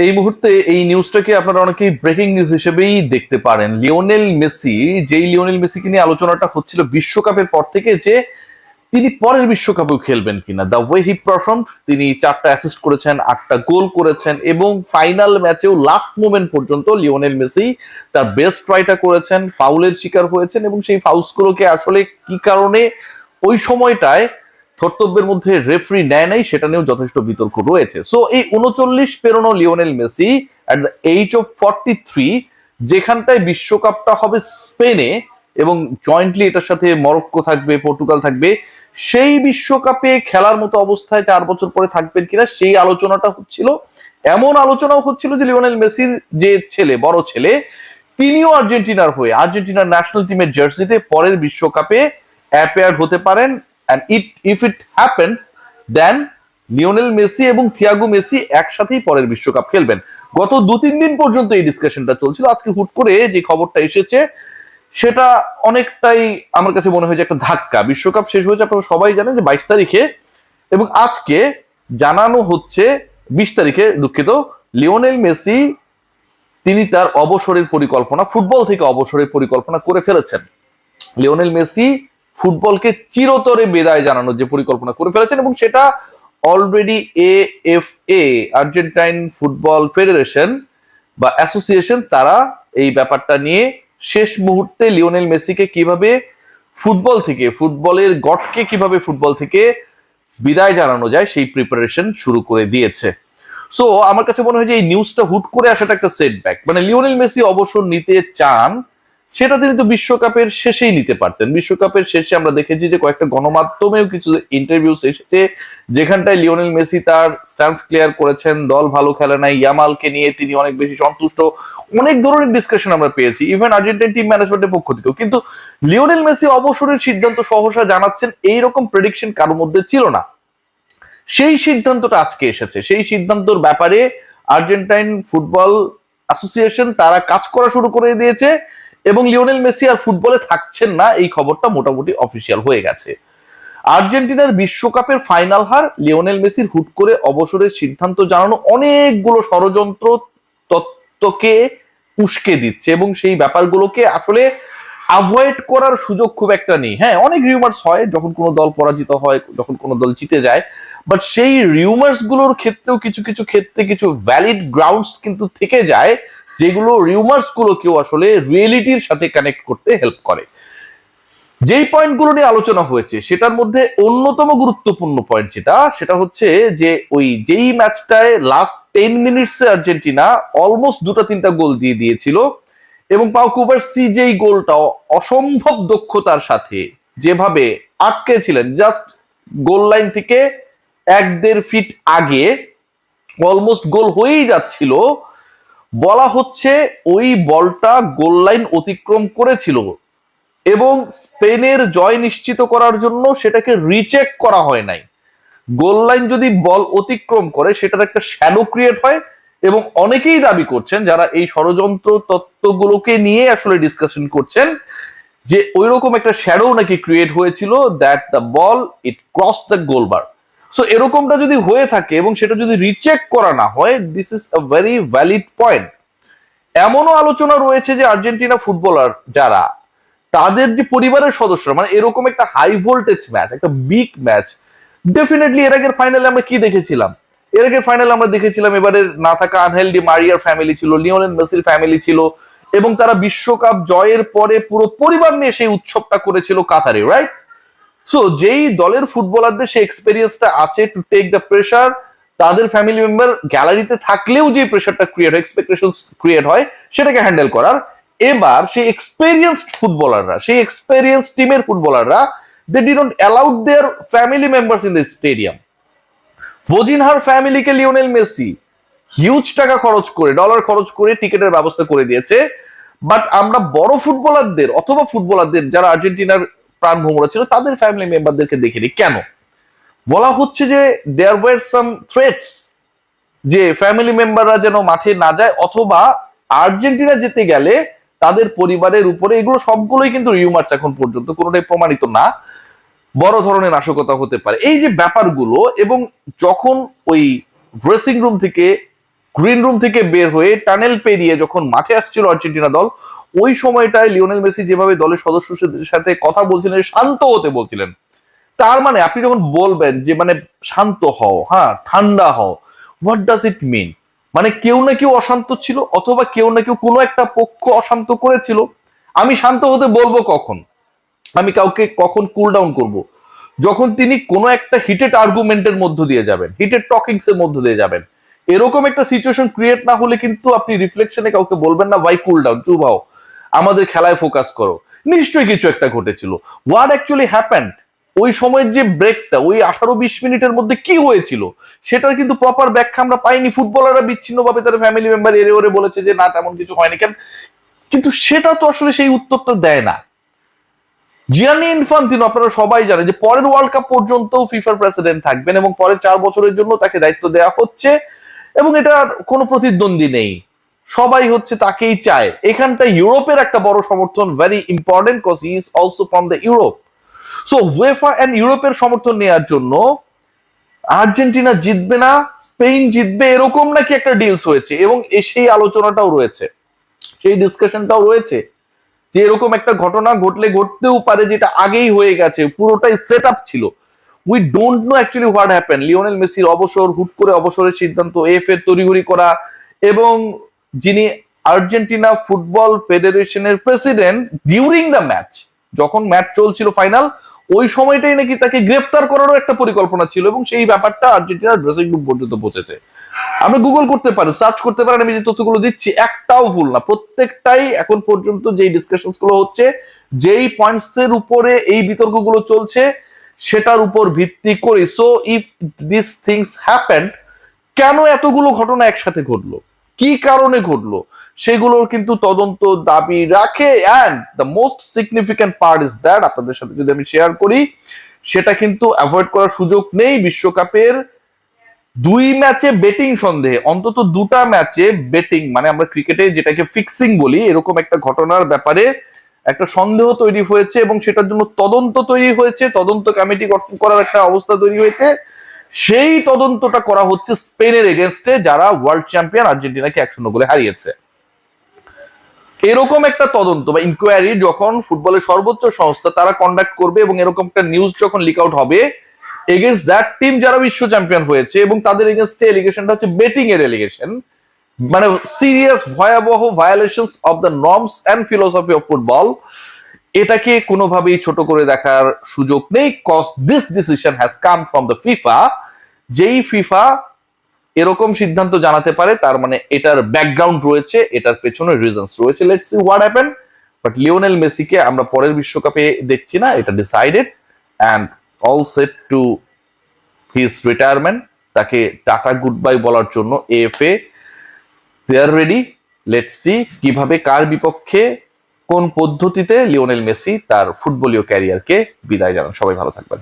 এই মুহূর্তে এই নিউজটাকে আপনারা অনেকেই ব্রেকিং নিউজ হিসেবেই দেখতে পারেন। লিওনেল মেসিকে নিয়ে আলোচনাটা হচ্ছিল বিশ্বকাপের পর থেকে যে তিনি পরের বিশ্বকাপেও খেলবেন কিনা। দ্য ওয়ে হি পারফর্ম, তিনি 4টা অ্যাসিস্ট করেছেন, 8টা গোল করেছেন এবং ফাইনাল ম্যাচেও লাস্ট মোমেন্ট পর্যন্ত লিওনেল মেসি তার বেস্ট ট্রাইটা করেছেন, ফাউলের শিকার হয়েছেন এবং সেই ফাউলসগুলোকে আসলে কি কারণে ওই সময়টায় ধর্তব্যের মধ্যে রেফারি নেয় নাই সেটা নিয়েও যথেষ্ট বিতর্ক রয়েছে। সো এই 39 পেরোনো Lionel Messi at the age of 43, যেখানটায় বিশ্বকাপটা হবে স্পেনে এবং জয়েন্টলি এটার সাথে মরক্কো থাকবে, পর্তুগাল থাকবে, সেই বিশ্বকাপে খেলার মতো অবস্থায় 4 বছর পরে থাকবেন কিনা সেই আলোচনাটা হচ্ছিল। এমন আলোচনাও হচ্ছিল যে লিওনেল মেসির যে ছেলে, বড় ছেলে, তিনিও আর্জেন্টিনার হয়ে আর্জেন্টিনার ন্যাশনাল টিমের জার্সিতে পরের বিশ্বকাপে অ্যাপেয়ার হতে পারেন। and if it happens then Lionel Messi এবং থিয়াগো মেসি একসাথেই পরের বিশ্বকাপ খেলবেন। গত 2-3 দিন পর্যন্ত এই ডিসকাশনটা চলছিল। আজকে হুট করে যে খবরটা এসেছে সেটা অনেকটাই আমার কাছে মনে হয় যে একটা ধাক্কা। বিশ্বকাপ শেষ হয়েছে, আপনারা সবাই জানেন যে 22 তারিখে, এবং আজকে জানানো হচ্ছে 20 তারিখে, দুঃখিত, লিওনেল মেসি তিনি তার অবসরের পরিকল্পনা, ফুটবল থেকে অবসরের পরিকল্পনা করে ফেলেছেন। লিওনেল মেসি ফুটবলকে চিরতরে বিদায় জানানোর যে পরিকল্পনা করে ফেলেছেন এবং সেটা already AFA, Argentine football federation বা অ্যাসোসিয়েশন, তারা এই ব্যাপারটা নিয়ে শেষ মুহূর্তে লিওনেল মেসিকে কিভাবে ফুটবল থেকে, ফুটবলের গডকে কিভাবে ফুটবল থেকে বিদায় জানানো যায় সেই প্রিপারেশন শুরু করে দিয়েছে। সো আমার কাছে মনে হয় যে এই নিউজটা হুট করে আসাটা একটা সেটব্যাক। মানে লিওনেল মেসি অবসর নিতে চান, সেটা তিনি তো বিশ্বকাপের শেষেই নিতে পারতেন। বিশ্বকাপের শেষে আমরা দেখেছি যে কয়েকটা গণমাধ্যমেও কিছু ইন্টারভিউ এসেছে যেখানটায় লিওনেল মেসি তার স্ট্যান্স ক্লিয়ার করেছেন, দল ভালো খেলে নাই, ইয়ামালকে নিয়ে তিনি অনেক বেশি সন্তুষ্ট, অনেক ধরনের ডিসকাশন আমরা পেয়েছি ইভেন আর্জেন্টাইন টিম ম্যানেজমেন্টের পক্ষ থেকেও। কিন্তু লিওনেল মেসি অবসরের সিদ্ধান্ত সহসা জানাচ্ছেন, এইরকম প্রেডিকশন কারোর মধ্যে ছিল না। সেই সিদ্ধান্তটা আজকে এসেছে। সেই সিদ্ধান্তর ব্যাপারে আর্জেন্টাইন ফুটবল অ্যাসোসিয়েশন তারা কাজ করা শুরু করে দিয়েছে এবং লিওনেল মেসি আর ফুটবলে থাকছেন না, এই খবরটা মোটামুটি অফিসিয়াল হয়ে গেছে। আর্জেন্টিনার বিশ্বকাপের ফাইনাল হার লিওনেল মেসির হুট করে অবসরের সিদ্ধান্ত জানানো অনেকগুলো ষড়যন্ত্র তত্ত্বকে উস্কে দিচ্ছে এবং সেই ব্যাপারগুলোকে আসলে অ্যাভয়েড করার সুযোগ খুব একটা নেই। হ্যাঁ, অনেক রিউমার্স হয় যখন কোনো দল পরাজিত হয়, যখন কোনো দল জিতে যায়, বাট সেই রিউমার্স গুলোর ক্ষেত্রেও কিছু কিছু ক্ষেত্রে কিছু ভ্যালিড গ্রাউন্ডস কিন্তু থেকে যায়, যেগুলো রিউমার্স গুলোকেও আসলে রিয়েলিটির সাথে কানেক্ট করতে হেল্প করে। যেই পয়েন্টগুলো নিয়ে আলোচনা হয়েছে সেটার মধ্যে অন্যতম গুরুত্বপূর্ণ পয়েন্ট সেটা হচ্ছে যে ওই যেই ম্যাচটায় লাস্ট 10 মিনিটসে আর্জেন্টিনা অলমোস্ট 2-3টা গোল দিয়ে দিয়েছিল এবং পাউ কুবার্সি যেই গোলটা অসম্ভব দক্ষতার সাথে যেভাবে আটকেছিলেন, জাস্ট গোল লাইন থেকে 1-1.5 ফিট আগে, অলমোস্ট গোল হয়েই যাচ্ছিল, বলা হচ্ছে ওই বলটা গোল লাইন অতিক্রম করেছিল এবং স্পেনের জয় নিশ্চিত করার জন্য সেটাকে রিচেক করা হয় নাই। গোল লাইন যদি বল অতিক্রম করে সেটার একটা শ্যাডো ক্রিয়েট হয় এবং অনেকেই দাবি করছেন, যারা এই ষড়যন্ত্র তত্ত্বগুলোকে নিয়ে আসলে ডিসকাশন করছেন, যে ওইরকম একটা শ্যাডো নাকি ক্রিয়েট হয়েছিল, that the ball it cross the গোলবার। So এরকমটা যদি হয়ে থাকে এবং সেটা যদি রিচেক করা না হয়, this is a very valid point. এমনও আলোচনা রয়েছে যে আর্জেন্টিনা ফুটবলার যারা, তাদের যে পরিবারের সদস্যরা, মানে এরকম একটা হাই ভোল্টেজ ম্যাচ, একটা বিগ ম্যাচ, ডেফিনেটলি এর আগের ফাইনালে আমরা কি দেখেছিলাম? এর আগের ফাইনালে আমরা দেখেছিলাম এবারের না থাকা আনহেল ডি মারিয়ার ফ্যামিলি ছিল, লিওনেল মেসির ফ্যামিলি ছিল এবং তারা বিশ্বকাপ জয়ের পরে পুরো পরিবার নিয়ে সেই উৎসবটা করেছিল কাতারে, রাইট? সো যেই দলের ফুটবলারদের সেই এক্সপেরিয়েন্সটা আছে টু টেক দ্য প্রেশার, তাদের ফ্যামিলি মেম্বার গ্যালারিতে থাকলেও যে প্রেশারটা ক্রিয়েট হয়, এক্সপেকটেশন ক্রিয়েট হয়, সেটাকে হ্যান্ডেল করার, এবার সেই এক্সপেরিয়েন্সড ফুটবলাররা, সেই এক্সপেরিয়েন্স টিমের ফুটবলাররা, they didn't allow their family members in the stadium. ভোজিনহার ফ্যামিলিকে লিওনেল মেসি হিউজ টাকা খরচ করে, ডলার খরচ করে টিকেটের ব্যবস্থা করে দিয়েছে। বাট আমরা বড় ফুটবলারদের অথবা ফুটবলারদের যারা আর্জেন্টিনার প্রাণ ভ্রমরা ছিল তাদের ফ্যামিলি মেম্বারদেরকে দেখিনি কেন? বলা হচ্ছে যে দেয়ার ওয়ার সাম থ্রেটস, যে ফ্যামিলি মেম্বাররা যেন মাঠে না যায় অথবা আর্জেন্টিনা যেতে গেলে তাদের পরিবারের উপরে, এগুলো সবগুলোই কিন্তু রিউমার্স, এখন পর্যন্ত কোনোটাই প্রমাণিত না, বড় ধরনের নাশকতা হতে পারে। এই যে ব্যাপারগুলো, এবং যখন ওই ড্রেসিং রুম থেকে গ্রিন রুম থেকে বের হয়ে টানেল পেরিয়ে যখন মাঠে আসছিল আর্জেন্টিনা দল, ওই সময়টায় লিওনেল মেসি যেভাবে দলের সদস্যদের সাথে কথা বলছিলেন, শান্ত হতে বলছিলেন, তার মানে আপনি যখন বলবেন যে মানে শান্ত হও, হ্যাঁ ঠান্ডা হও, হোয়াট ডাজ ইট মিন? মানে কেউ না কেউ অশান্ত ছিল, অথবা কেউ না কেউ কোনো একটা পক্ষ অশান্ত করেছিল। আমি শান্ত হতে বলবো কখন? আমি কাউকে কখন কুল ডাউন করব? যখন তিনি কোনো একটা হিটেড আর্গুমেন্টের মধ্য দিয়ে যাবেন, হিটেড টকিংস এর মধ্য দিয়ে যাবেন। এরকম একটা সিচুয়েশন ক্রিয়েট না হলে কিন্তু আপনি রিফ্লেকশনে কাউকে বলবেন না ভাই কুল ডাউন, চুপ হও, আমাদের খেলায় ফোকাস করো। নিশ্চয়ই কিছু একটা ঘটেছিল। হোয়াট অ্যাকচুয়ালি হ্যাপেন্ড, ওই সময়ের যে ব্রেকটা, ওই 18-20 মিনিটের মধ্যে কি হয়েছিল সেটার কিন্তু প্রপার ব্যাখ্যা আমরা পাইনি। ফুটবলাররা বিচ্ছিন্নভাবে তার ফ্যামিলি মেম্বার এরে ওরে বলেছে যে না তেমন কিছু হয়নি কেন, কিন্তু সেটা তো আসলে সেই উত্তরটা দেয় না। জিয়ানি ইনফান্তিনো আপনারা সবাই জানেন যে পরের ওয়ার্ল্ড কাপ পর্যন্ত ফিফার প্রেসিডেন্ট থাকবেন এবং পরের 4 বছরের জন্য তাকে দায়িত্ব দেওয়া হচ্ছে, এবং এটার কোনো প্রতিদ্বন্দ্বী নেই, সবাই হচ্ছে তাকেই চায়। এখানটা ইউরোপের একটা বড় সমর্থন, very important, cause he is also from the Europe. So UEFA and ইউরোপের সমর্থন নেওয়ার জন্য আর্জেন্টিনা জিতবে না, স্পেন জিতবে, এরকম নাকি একটা ডিলস হয়েছে, এবং সেই আলোচনাটাও রয়েছে, সেই ডিসকাশনটাও রয়েছে যে এরকম একটা ঘটনা ঘটলে ঘটতেও পারে, যেটা আগেই হয়ে গেছে, পুরোটাই সেট আপ ছিল। We don't know actually what happen. Lionel মেসির অবসর, হুট করে অবসরের সিদ্ধান্ত, এফ এর তড়িঘড়ি করা, এবং যিনি আর্জেন্টিনা ফুটবল ফেডারেশনের প্রেসিডেন্ট, ডিউরিং দ্য ম্যাচ, যখন ম্যাচ চলছিল ফাইনাল, ওই সময়টাই নাকি তাকে গ্রেফতার করারও একটা পরিকল্পনা ছিল, এবং সেই ব্যাপারটা আর্জেন্টিনার ড্রেসিং রুম পর্যন্ত পৌঁছেছে। আপনি গুগল করতে পারেন, সার্চ করতে পারেন, আমি যে তথ্যগুলো দিচ্ছি একটাও ভুল না, প্রত্যেকটাই এখন পর্যন্ত যেই ডিসকাশন গুলো হচ্ছে, যেই পয়েন্টস এর উপরে এই বিতর্কগুলো চলছে, সেটার উপর ভিত্তি করে। So if this things happened, কেন এতগুলো ঘটনা একসাথে ঘটলো, কি কারণে ঘটলো, সেগুলোর কিন্তু তদন্ত দাবি রাখে। And the most significant part is that, আপনাদের সাথে যদি আমি শেয়ার করি, সেটা কিন্তু অ্যাভয়েড করার সুযোগ নেই। বিশ্বকাপের 2 ম্যাচে বেটিং সন্দেহে, অন্তত 2টা ম্যাচে বেটিং, মানে আমরা ক্রিকেটে যেটাকে ফিক্সিং বলি, এরকম একটা ঘটনার ব্যাপারে একটা সন্দেহ তৈরি হয়েছে, এবং সেটার জন্য তদন্ত তৈরি হয়েছে, তদন্ত কমিটি গঠন করার একটা অবস্থা তৈরি হয়েছে। সেই তদন্তটা করা হচ্ছে স্পেনের এগেনস্টে, যারা ওয়ার্ল্ড চ্যাম্পিয়ন আর্জেন্টিনাকে 1-0 গোলে হারিয়েছে। এরকম একটা তদন্ত বা ইনকোয়ারি যখন ফুটবলের সর্বোচ্চ সংস্থা তারা কন্ডাক্ট করবে, এবং এরকম একটা নিউজ যখন লিক আউট হবে এগেইনস্ট দ্যাট টিম যারা বিশ্ব চ্যাম্পিয়ন হয়েছে, এবং তাদের এগেইনস্টে এলিগেশনটা হচ্ছে বেটিং এর এলিগেশন, মানে সিরিয়াস ভয়াবহ violations of the norms and philosophy of football, এটাকে কোনোভাবেই ছোট করে দেখার সুযোগ নেই, cause this decision has come from the FIFA. যেই ফিফা এরকম সিদ্ধান্ত জানাতে পারে, তার মানে এটার ব্যাকগ্রাউন্ড রয়েছে, এটার পেছনে রিজনস রয়েছে। Let's see what happen. But Lionel মেসিকে আমরা পরের বিশ্বকাপে দেখছি না, এটা decided and all set to his retirement. তাকে টাটা গুড বাই বলার জন্য AFA they are ready. Let's see কিভাবে, কার বিপক্ষে, কোন পদ্ধতিতে লিওনেল মেসি তার ফুটবলীয় ক্যারিয়ারকে বিদায় জানান। সবাই ভালো থাকবেন।